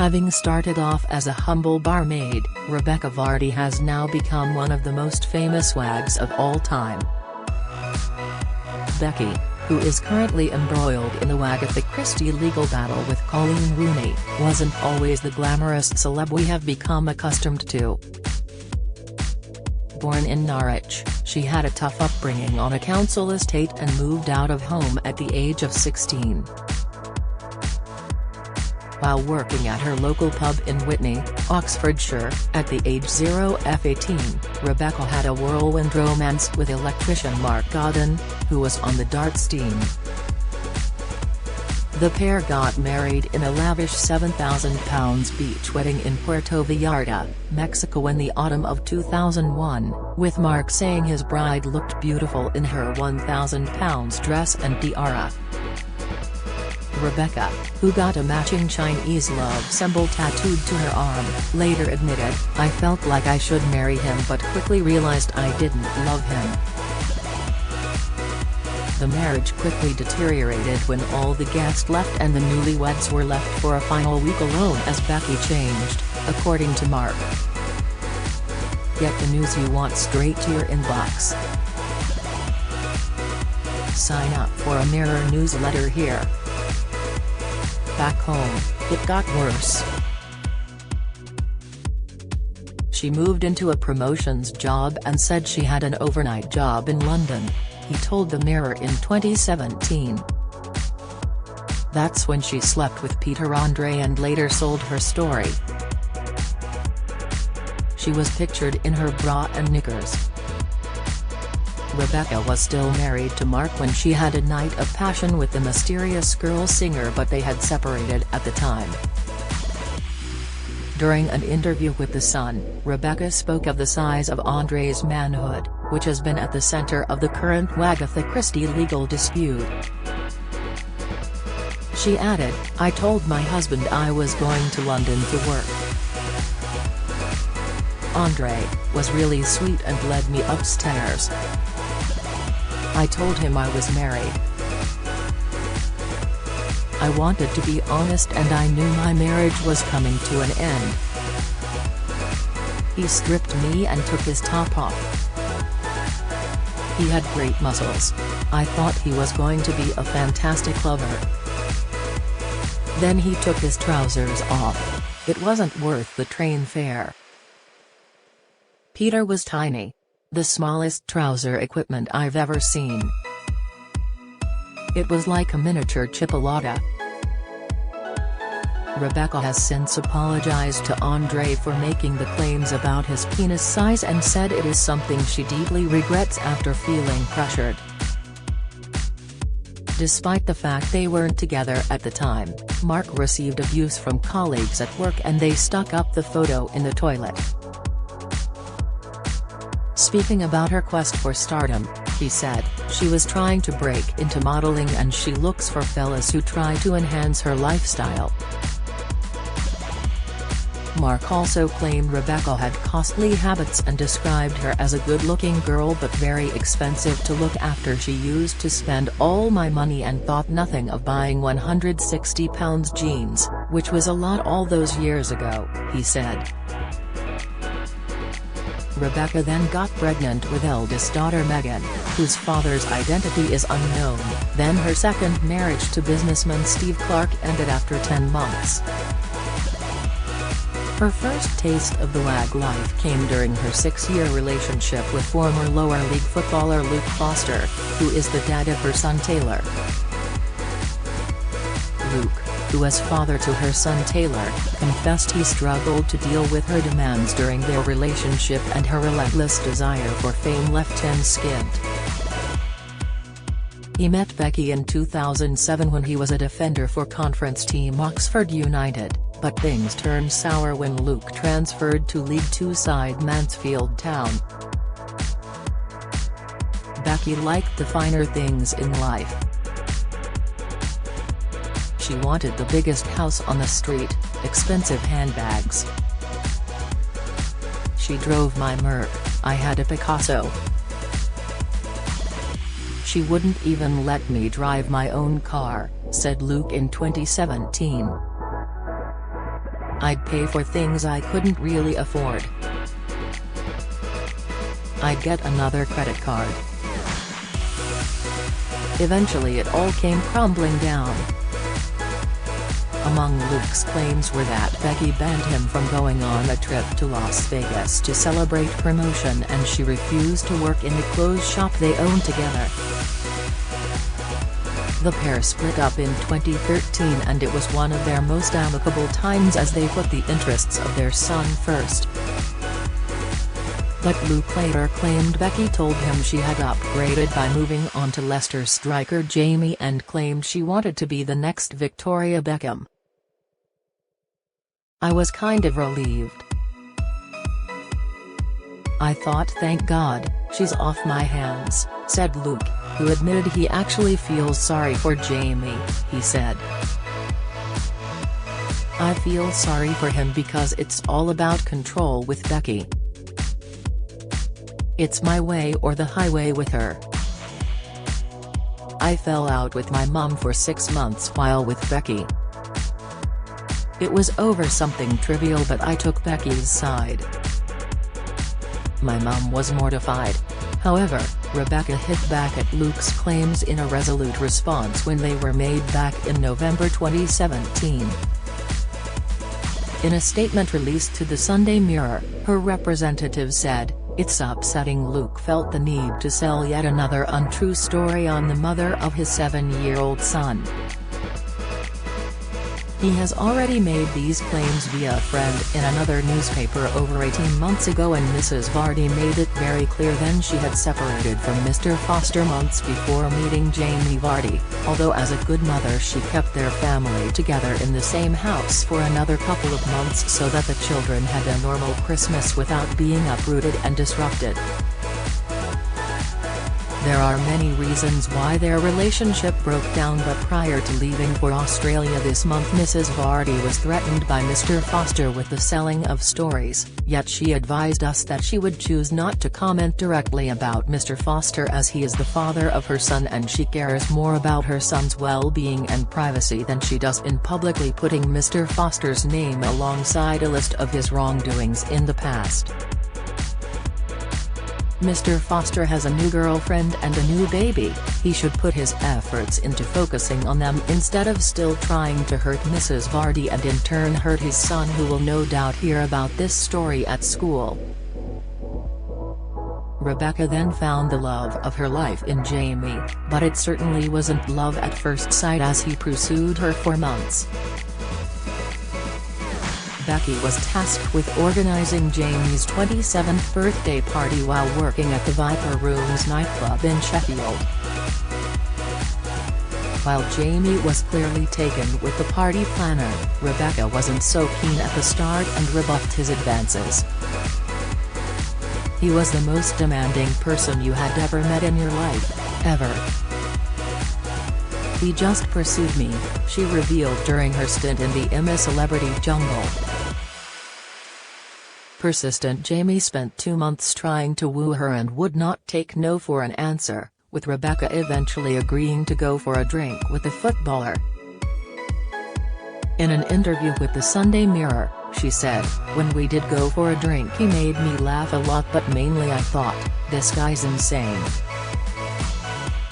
Having started off as a humble barmaid, Rebekah Vardy has now become one of the most famous wags of all time. Becky, who is currently embroiled in the Agatha Christie legal battle with Colleen Rooney, wasn't always the glamorous celeb we have become accustomed to. Born in Norwich, she had a tough upbringing on a council estate and moved out of home at the age of 16. While working at her local pub in Witney, Oxfordshire, at the age of 18, Rebekah had a whirlwind romance with electrician Mark Godden, who was on the darts team. The pair got married in a lavish £7,000 beach wedding in Puerto Vallarta, Mexico in the autumn of 2001, with Mark saying his bride looked beautiful in her £1,000 dress and tiara. Rebekah, who got a matching Chinese love symbol tattooed to her arm, later admitted, "I felt like I should marry him but quickly realized I didn't love him." The marriage quickly deteriorated when all the guests left and the newlyweds were left for a final week alone as Becky changed, according to Mark. Get the news you want straight to your inbox. Sign up for a Mirror newsletter here. Back home, it got worse. She moved into a promotions job and said she had an overnight job in London, he told the Mirror in 2017. That's when she slept with Peter Andre and later sold her story. She was pictured in her bra and knickers. Rebekah was still married to Mark when she had a night of passion with the mysterious girl singer, but they had separated at the time. During an interview with The Sun, Rebekah spoke of the size of Andre's manhood, which has been at the center of the current Agatha Christie legal dispute. She added, "I told my husband I was going to London to work. Andre was really sweet and led me upstairs. I told him I was married. I wanted to be honest and I knew my marriage was coming to an end. He stripped me and took his top off. He had great muscles. I thought he was going to be a fantastic lover. Then he took his trousers off. It wasn't worth the train fare. Peter was tiny. The smallest trouser equipment I've ever seen. It was like a miniature chipolata." Rebekah has since apologized to Andre for making the claims about his penis size and said it is something she deeply regrets after feeling pressured. Despite the fact they weren't together at the time, Mark received abuse from colleagues at work and they stuck up the photo in the toilet. Speaking about her quest for stardom, he said, "She was trying to break into modeling and she looks for fellas who try to enhance her lifestyle." Mark also claimed Rebekah had costly habits and described her as a good-looking girl but very expensive to look after. "She used to spend all my money and thought nothing of buying £160 jeans, which was a lot all those years ago," he said. Rebekah then got pregnant with eldest daughter Megan, whose father's identity is unknown. Then her second marriage to businessman Steve Clark ended after 10 months. Her first taste of the wag life came during her 6-year relationship with former lower league footballer Luke Foster, who is the dad of her son Taylor. Luke, who was father to her son Taylor, confessed he struggled to deal with her demands during their relationship and her relentless desire for fame left him skint. He met Becky in 2007 when he was a defender for conference team Oxford United, but things turned sour when Luke transferred to League Two side Mansfield Town. Becky liked the finer things in life. She wanted the biggest house on the street, expensive handbags. She drove my Merc, I had a Picasso. She wouldn't even let me drive my own car, said Luke in 2017. I'd pay for things I couldn't really afford. I'd get another credit card. Eventually it all came crumbling down. Among Luke's claims were that Becky banned him from going on a trip to Las Vegas to celebrate promotion, and she refused to work in the clothes shop they owned together. The pair split up in 2013, and it was one of their most amicable times as they put the interests of their son first. But Luke later claimed Becky told him she had upgraded by moving on to Leicester striker Jamie, and claimed she wanted to be the next Victoria Beckham. "I was kind of relieved. I thought, thank God, she's off my hands," said Luke, who admitted he actually feels sorry for Jamie. He said, "I feel sorry for him because it's all about control with Becky. It's my way or the highway with her. I fell out with my mum for 6 months while with Becky. It was over something trivial, but I took Becky's side. My mum was mortified." However, Rebekah hit back at Luke's claims in a resolute response when they were made back in November 2017. In a statement released to the Sunday Mirror, her representative said, "It's upsetting Luke felt the need to sell yet another untrue story on the mother of his 7-year-old son. He has already made these claims via a friend in another newspaper over 18 months ago, and Mrs. Vardy made it very clear then she had separated from Mr. Foster months before meeting Jamie Vardy, although as a good mother she kept their family together in the same house for another couple of months so that the children had a normal Christmas without being uprooted and disrupted. There are many reasons why their relationship broke down, but prior to leaving for Australia this month Mrs. Vardy was threatened by Mr. Foster with the selling of stories, yet she advised us that she would choose not to comment directly about Mr. Foster as he is the father of her son and she cares more about her son's well-being and privacy than she does in publicly putting Mr. Foster's name alongside a list of his wrongdoings in the past. Mr. Foster has a new girlfriend and a new baby. He should put his efforts into focusing on them instead of still trying to hurt Mrs. Vardy and in turn hurt his son, who will no doubt hear about this story at school." Rebekah then found the love of her life in Jamie, but it certainly wasn't love at first sight as he pursued her for months. Becky was tasked with organizing Jamie's 27th birthday party while working at the Viper Rooms nightclub in Sheffield. While Jamie was clearly taken with the party planner, Rebekah wasn't so keen at the start and rebuffed his advances. "He was the most demanding person you had ever met in your life, ever. He just pursued me," she revealed during her stint in the IMA Celebrity Jungle. Persistent Jamie spent 2 months trying to woo her and would not take no for an answer, with Rebekah eventually agreeing to go for a drink with the footballer. In an interview with the Sunday Mirror, she said, "When we did go for a drink he made me laugh a lot, but mainly I thought, this guy's insane.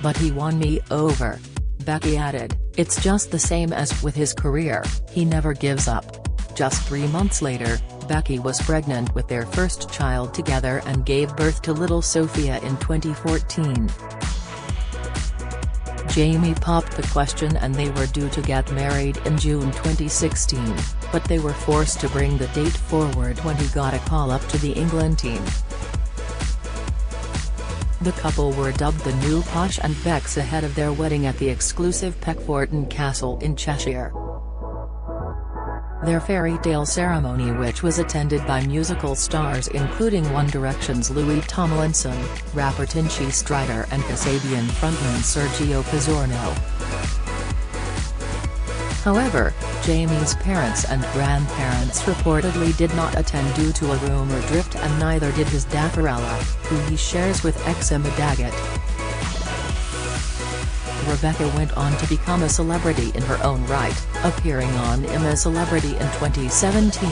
But he won me over." Becky added, "It's just the same as with his career, he never gives up." Just 3 months later, Becky was pregnant with their first child together and gave birth to little Sophia in 2014. Jamie popped the question and they were due to get married in June 2016, but they were forced to bring the date forward when he got a call up to the England team. The couple were dubbed the New Posh and Becks ahead of their wedding at the exclusive Peckforton Castle in Cheshire. Their fairy tale ceremony, which was attended by musical stars including One Direction's Louis Tomlinson, rapper Tinchy Stryder and Kasabian frontman Sergio Pizzorno. However, Jamie's parents and grandparents reportedly did not attend due to a rumor drift, and neither did his Daffarella, who he shares with ex-Emma Daggett. Rebekah went on to become a celebrity in her own right, appearing on I'm a Celebrity in 2017,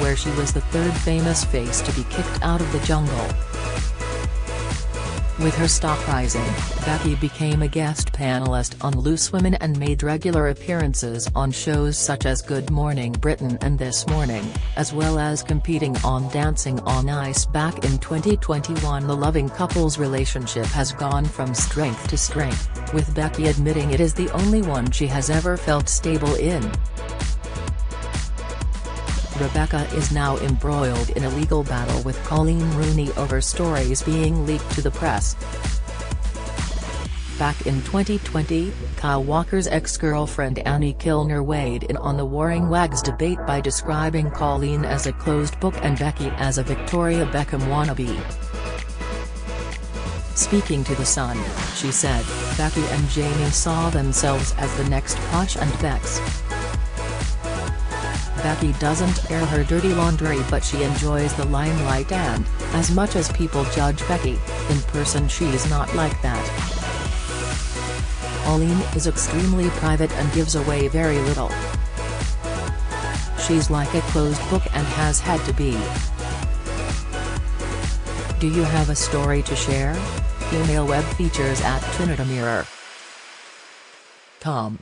where she was the third famous face to be kicked out of the jungle. With her stock rising, Becky became a guest panelist on Loose Women and made regular appearances on shows such as Good Morning Britain and This Morning, as well as competing on Dancing on Ice. Back in 2021, the loving couple's relationship has gone from strength to strength, with Becky admitting it is the only one she has ever felt stable in. Rebekah is now embroiled in a legal battle with Colleen Rooney over stories being leaked to the press. Back in 2020, Kyle Walker's ex-girlfriend Annie Kilner weighed in on the Warring Wags debate by describing Colleen as a closed book and Becky as a Victoria Beckham wannabe. Speaking to The Sun, she said, "Becky and Jamie saw themselves as the next Posh and Becks. Becky doesn't air her dirty laundry, but she enjoys the limelight and, as much as people judge Becky, in person she's not like that. Colleen is extremely private and gives away very little. She's like a closed book and has had to be. Do you have a story to share? Email webfeatures@trinitymirror.com.